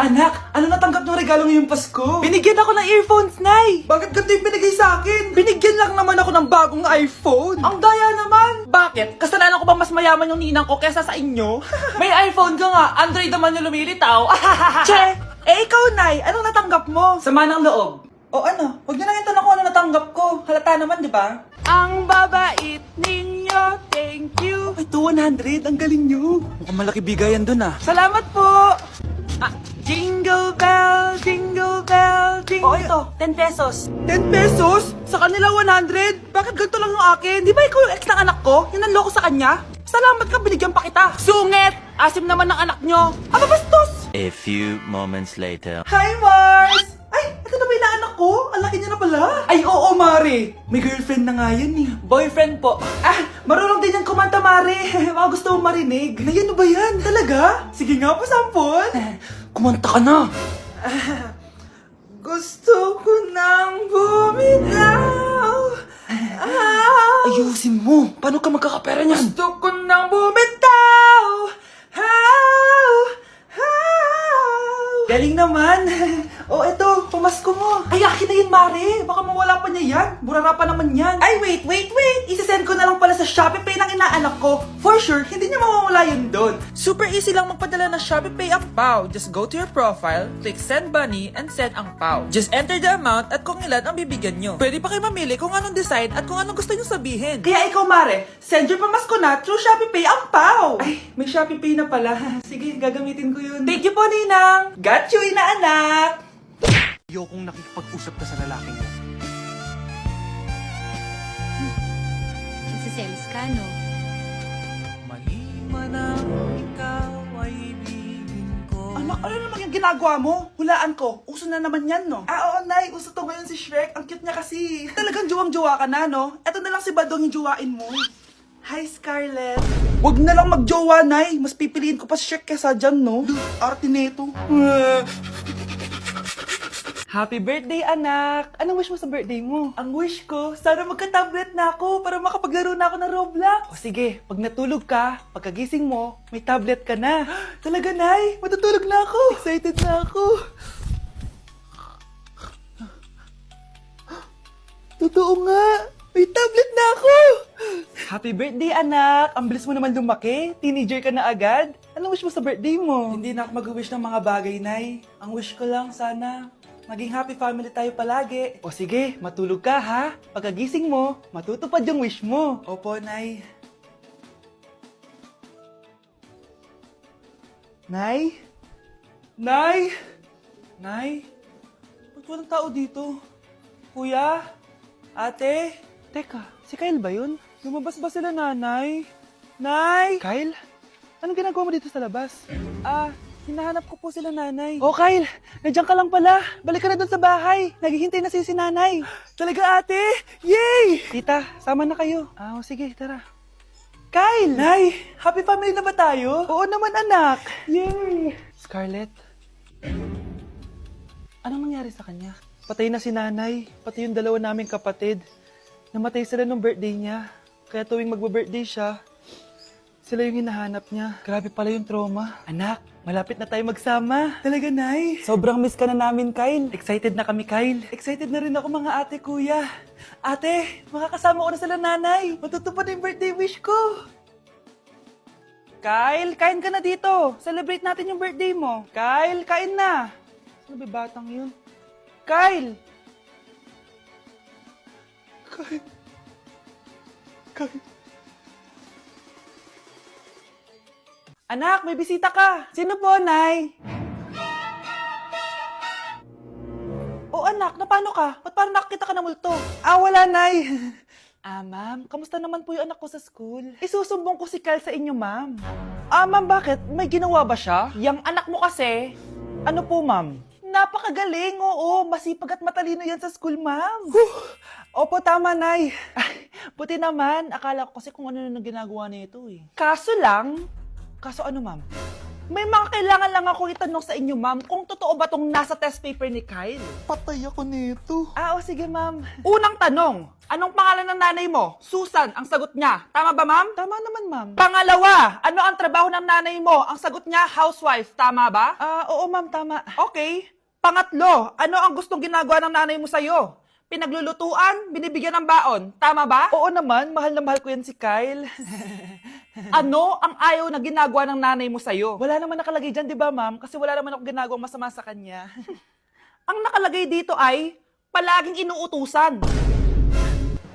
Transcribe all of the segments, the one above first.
anak, ano natanggap ng regalo ngayong Pasko? Binigyan ako ng earphones, Nay! Bakit ganito yung binigay sa akin? Binigyan lang naman ako ng bagong iPhone! Ang daya naman! Bakit? Kasalanan ko ba mas mayaman yung ninang ko kesa sa inyo? May iPhone ka nga, Android naman yung lumilitaw! Che! Eh ikaw, Nay, anong natanggap mo? Sama ng loob. O ano, huwag niyo lang yung tanong kung ano natanggap ko. Halata naman, di ba? Ang babait ninyo, thank you. Ay, 200, ang galing nyo. Mukhang malaki bigayan dun ah. Salamat po. Jingle bell, jingle bell, jingle... Oh, ito, 10 pesos. 10 pesos? Sa kanila 100? Bakit ganito lang yung akin? Di ba ikaw yung ex ng anak ko? Yung nanloko sa kanya? Salamat ka, binigyan pa kita. Sungit! Asim naman ng anak nyo. Aba, bastos! A few moments later. Hi, Mars! Ay, ito na ba yung anak ko? Ang laki niya na pala. Ay, oo, Mari. May girlfriend na nga yan eh. Boyfriend po. Marunong din yan kumanta, Mari. Baka gusto mo marinig. Ay, ano ba yan? Talaga? Sige nga po, sample. Kumanta ka na. Gusto ko nang bumitaw. Ayusin mo. Paano ka magkakapera niyan? Gusto ko nang bumitaw. Galing naman. Oh, eto, pamasko mo. Ay, akin na yun, Mare. Baka mawala pa niya yan. Burara pa naman yan. Ay, wait. Isasend ko na lang pala sa Shopee Pay ng inaanak ko. For sure, hindi niya mawawala yun doon. Super easy lang magpadala ng Shopee Pay ang PAW. Just go to your profile, click Send Money, and send ang PAW. Just enter the amount at kung ilan ang bibigyan nyo. Pwede pa kayo mamili kung anong design at kung anong gusto nyo sabihin. Kaya ikaw, Mare, send your pamasko na through Shopee Pay ang PAW. Ay, may Shopee Pay na pala. Sige, gagamitin ko yun. Thank you po, Ninang. Got you, inaanak. Ayokong nakikipag-usap ka sa lalaking mo. Nagsiselos ka, no? Mali man ang ikaw ay ibigin ko. Anak, ano naman yung ginagawa mo? Hulaan ko. Uso na naman yan, no? Oo, Nay. Uso to ngayon si Shrek. Ang cute niya kasi. Talagang juwang-juwa ka na, no? Eto na lang si Badong yung juwain mo. Hi, Scarlett. Wag na lang mag-jowa, Nay. Mas pipiliin ko pa si Shrek kesa dyan, no? Arte neto. Happy birthday, anak! Anong wish mo sa birthday mo? Ang wish ko, sana magka-tablet na ako para makapaglaro na ako ng Roblox. O sige, pag natulog ka, pagkagising mo, may tablet ka na. Talaga, Nay? Matutulog na ako. Excited na ako. Totoo nga. May tablet na ako. Happy birthday, anak! Ang bilis mo naman lumaki. Teenager ka na agad. Anong wish mo sa birthday mo? Hindi na ako mag-wish ng mga bagay, Nay. Ang wish ko lang, sana maging happy family tayo palagi. O sige, matulog ka ha. Pagkagising mo, matutupad yung wish mo. Opo, Nay. Nay? Nay? Nay? Ba't walang tao dito? Kuya? Ate? Teka, si Kyle ba yun? Lumabas ba sila, nanay? Nay? Kyle? Anong ginagawa mo dito sa labas? Hinahanap ko po sila, nanay. Oh, Kyle! Nandiyan ka lang pala. Balik ka na doon sa bahay. Naghihintay na si nanay. Talaga, ate? Yay! Tita, sama na kayo. Sige, tara. Kyle! Nay, happy family na ba tayo? Oo naman, anak. Yay! Scarlett? Anong nangyari sa kanya? Patay na si nanay, pati yung dalawa naming kapatid. Namatay sila nung birthday niya. Kaya tuwing magbe-birthday siya, sila yung hinahanap niya. Grabe pala yung trauma. Anak, malapit na tayo magsama. Talaga, Nay. Sobrang miss ka na namin, Kyle. Excited na kami, Kyle. Excited na rin ako, mga ate, kuya. Ate, makakasama ko na sila, nanay. Matutupad na yung birthday wish ko. Kyle, kain ka na dito. Celebrate natin yung birthday mo. Kyle, kain na. Sino ba batang yun? Kyle! Kyle. Anak, may bisita ka. Sino po, Nay? Oh, anak, napano ka? Ba't parang nakakita ka ng multo? Wala, Nay. Ma'am, kamusta naman po yung anak ko sa school? Isusumbong ko si Kyle sa inyo, ma'am. Ma'am, bakit? May ginawa ba siya? Yang anak mo kasi. Ano po, ma'am? Napakagaling, oo. Masipag at matalino yan sa school, ma'am. Opo, tama, Nay. Buti naman. Akala ko kasi kung ano na ginagawa nito eh. Kaso ano, ma'am? May mga kailangan lang ako itanong sa inyo, ma'am, kung totoo ba tong nasa test paper ni Kyle? Patay ako nito. O sige, ma'am. Unang tanong, anong pangalan ng nanay mo? Susan, ang sagot niya. Tama ba, ma'am? Tama naman, ma'am. Pangalawa, ano ang trabaho ng nanay mo? Ang sagot niya, housewife. Tama ba? Oo, ma'am, tama. Okay. Pangatlo, ano ang gustong ginagawa ng nanay mo sa'yo? Pinaglulutuan, binibigyan ng baon. Tama ba? Oo naman, mahal na mahal ko yan si Kyle. Ano ang ayaw na ginagawa ng nanay mo sa'yo? Wala naman nakalagay dyan, di ba, ma'am? Kasi wala naman ako ginagawang masama sa kanya. Ang nakalagay dito ay, palaging inuutusan.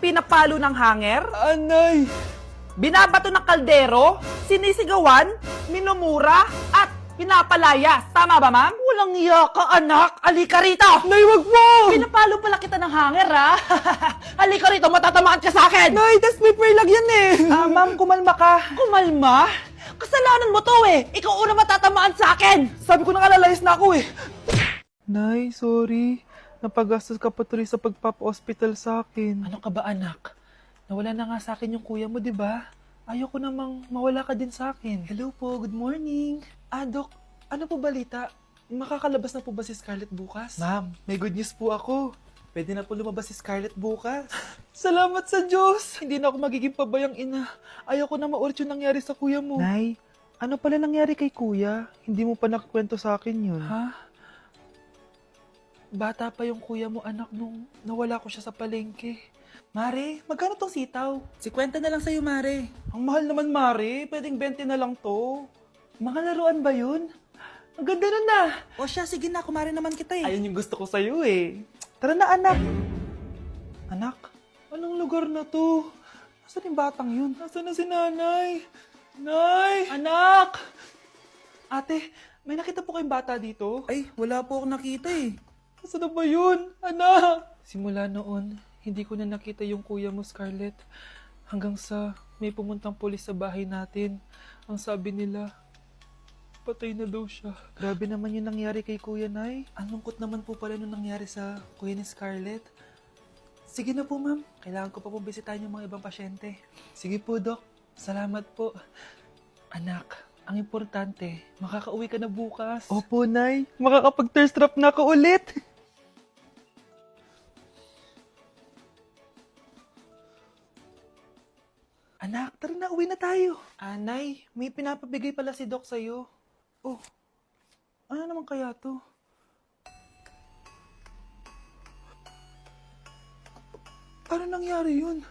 Pinapalo ng hanger. Anay! Binabato ng kaldero. Sinisigawan. Minumura. At pinapalayas. Tama ba, ma'am? Walang iya ka, anak. Halika rito. Nay, wag mo! Pinapalo pala kita ng hanger, ha? Halika rito, matatamaan ka sa akin. Nay, test paper lang yan eh! Ma'am, kumalma ka. Kumalma? Kasalanan mo to eh. Ikaw una matatamaan sa akin. Sabi ko nakalayas na ako eh. Nay, sorry. Napagastos ka pa tuloy sa pagpapa-hospital sa akin. Ano ka ba, anak? Nawala na nga sa akin yung kuya mo, di ba? Ayoko namang mawala ka din sa akin. Hello po, good morning. Dok, ano po balita? Makakalabas na po ba si Scarlett bukas? Ma'am, may good news po ako. Pwede na po lumabas si Scarlett bukas. Salamat sa Diyos! Hindi na ako magiging pabayang ina. Ayoko na maulit yung nangyari sa kuya mo. Nay, ano pala nangyari kay kuya? Hindi mo pa nakakwento sa akin yun. Ha? Bata pa yung kuya mo, anak, nung nawala ko siya sa palengke. Mare, magkano tong sitaw? 50 na lang sa'yo, Mare. Ang mahal naman, Mare. Pwedeng 20 na lang to. Mga laruan ba yun? Ang ganda nun na. O siya, sige na, kumare naman kita eh. Ayun yung gusto ko sa'yo eh. Tara na, anak. Anak, anong lugar na to? Nasaan yung batang yun? Nasaan na si nanay? Nay! Anak! Ate, may nakita po kayong bata dito? Ay, wala po akong nakita eh. Nasaan na ba yun? Anak! Simula noon, hindi ko na nakita yung kuya mo, Scarlett. Hanggang sa may pumuntang pulis sa bahay natin. Ang sabi nila, patay na daw siya. Grabe naman yung nangyari kay Kuya Nay. Ang lungkot naman po pala nung nangyari sa kuya ni Scarlett. Sige na po, ma'am. Kailangan ko pa pong bisitahin yung mga ibang pasyente. Sige po, Dok. Salamat po. Anak, ang importante, makakauwi ka na bukas. Opo, Nay. Makakapag-thirst trap na ako ulit. Anak, tara na, uwi na tayo. Nay, may pinapabigay pala si Doc sa'yo. Oh, ano naman kaya to? Paano nangyari yun?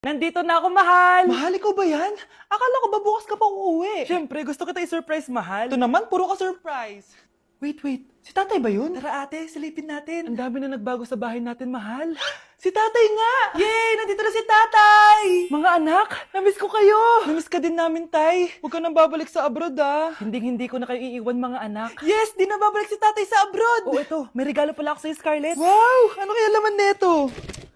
Nandito na ako, mahal! Mahal, ikaw ba yan? Akala ko ba bukas ka pa uuwi? Siyempre, gusto kita i-surprise, mahal. Ito naman, puro ka surprise. Wait. Si tatay ba yun? Tara ate, silipin natin. Ang dami na nagbago sa bahay natin, mahal. Si tatay nga! Yay! Nandito na si tatay! Mga anak, namiss ko kayo. Namiss ka din namin, tay. Huwag ka nang babalik sa abroad, ah. Hindi ko na kayo iiwan, mga anak. Yes, di na babalik si tatay sa abroad. Oh, ito, may regalo pala ako sa'yo, Scarlett. Wow! Ano kaya laman neto?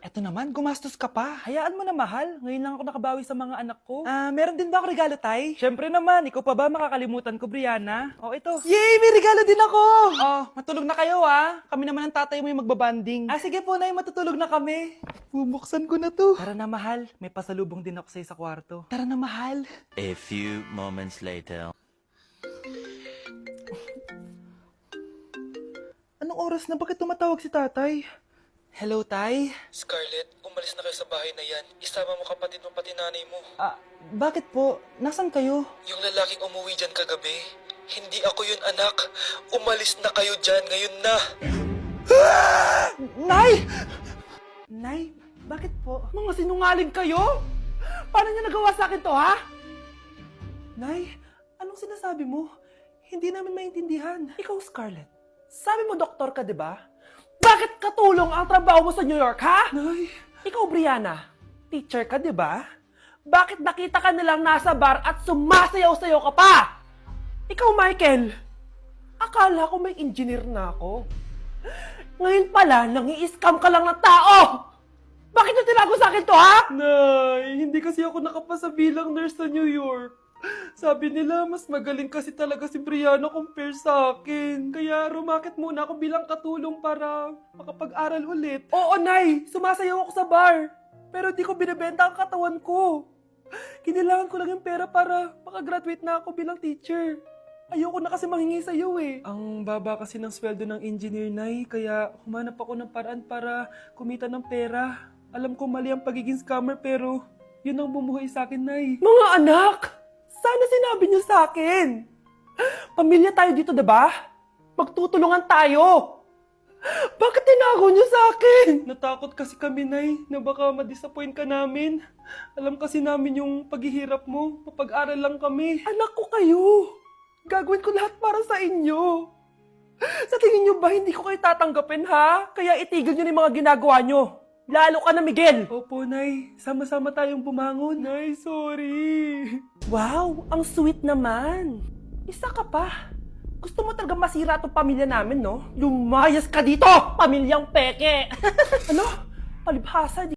Eto naman, gumastos ka pa. Hayaan mo na, mahal. Ngayon lang ako nakabawi sa mga anak ko. Meron din ba ako regalo, tay? Siyempre naman, ikaw pa ba makakalimutan ko, Brianna? Oh, ito. Yay! May regalo din ako! Oh, matulog na kayo, ah. Kami naman ang tatay mo yung magbabanding. Sige po, nay, matutulog na kami. Bubuksan ko na to. Tara na, mahal. May pasalubong din ako sa'yo sa kwarto. Tara na, mahal. A few moments later. Anong oras na? Bakit tumatawag si tatay? Hello, tay. Scarlett, umalis na kayo sa bahay na yan. Isama mo kapatid mo pati nanay mo. Bakit po? Nasaan kayo? Yung lalaking umuwi dyan kagabi, hindi ako yun, anak. Umalis na kayo dyan ngayon na. Nay! Nay, bakit po? Mga sinungaling kayo? Paano niyo nagawa sa akin to, ha? Nay, anong sinasabi mo? Hindi namin maintindihan. Ikaw, Scarlett. Sabi mo doktor ka, di ba? Bakit katulong ang trabaho mo sa New York, ha? Nay! Ikaw, Brianna. Teacher ka, di ba? Bakit nakita ka nilang nasa bar at sumasayaw-sayaw ka pa? Ikaw, Michael. Akala ko may engineer na ako. Ngayon pala, nangi-scam ka lang ng tao! Bakit yung tinago sa akin to, ha? Nay, hindi kasi ako nakapasa bilang nurse sa New York. Sabi nila, mas magaling kasi talaga si Brianna compare sa akin. Kaya rumakit muna ako bilang katulong para makapag-aral ulit. Oo, Nay. Sumasayaw ako sa bar. Pero di ko binibenta ang katawan ko. Kinailangan ko lang yung pera para makagraduate na ako bilang teacher. Ayoko na kasi manghingi sa'yo eh. Ang baba kasi ng sweldo ng engineer, Nay, kaya humanap ako ng paraan para kumita ng pera. Alam ko mali ang pagiging scammer pero yun ang bumuhay sa akin, Nay. Mga anak! Sana sinabi niyo sa akin! Pamilya tayo dito, diba? Magtutulungan tayo! Bakit tinago niyo sa akin? Natakot kasi kami, Nay, na baka ma-disappoint ka namin. Alam kasi namin yung paghihirap mo. Mapag-aral lang kami. Anak ko kayo! Gagawin ko lahat para sa inyo. Sa tingin niyo ba hindi ko kayo tatanggapin, ha? Kaya itigil niyo na yung mga ginagawa niyo. Lalo ka na, Miguel! Opo, Nay. Sama-sama tayong bumangon. Nay, sorry. Wow, ang sweet naman. Isa ka pa. Gusto mo talaga masira itong pamilya namin, no? Lumayas ka dito, pamilyang peke! Ano? Palibhasa,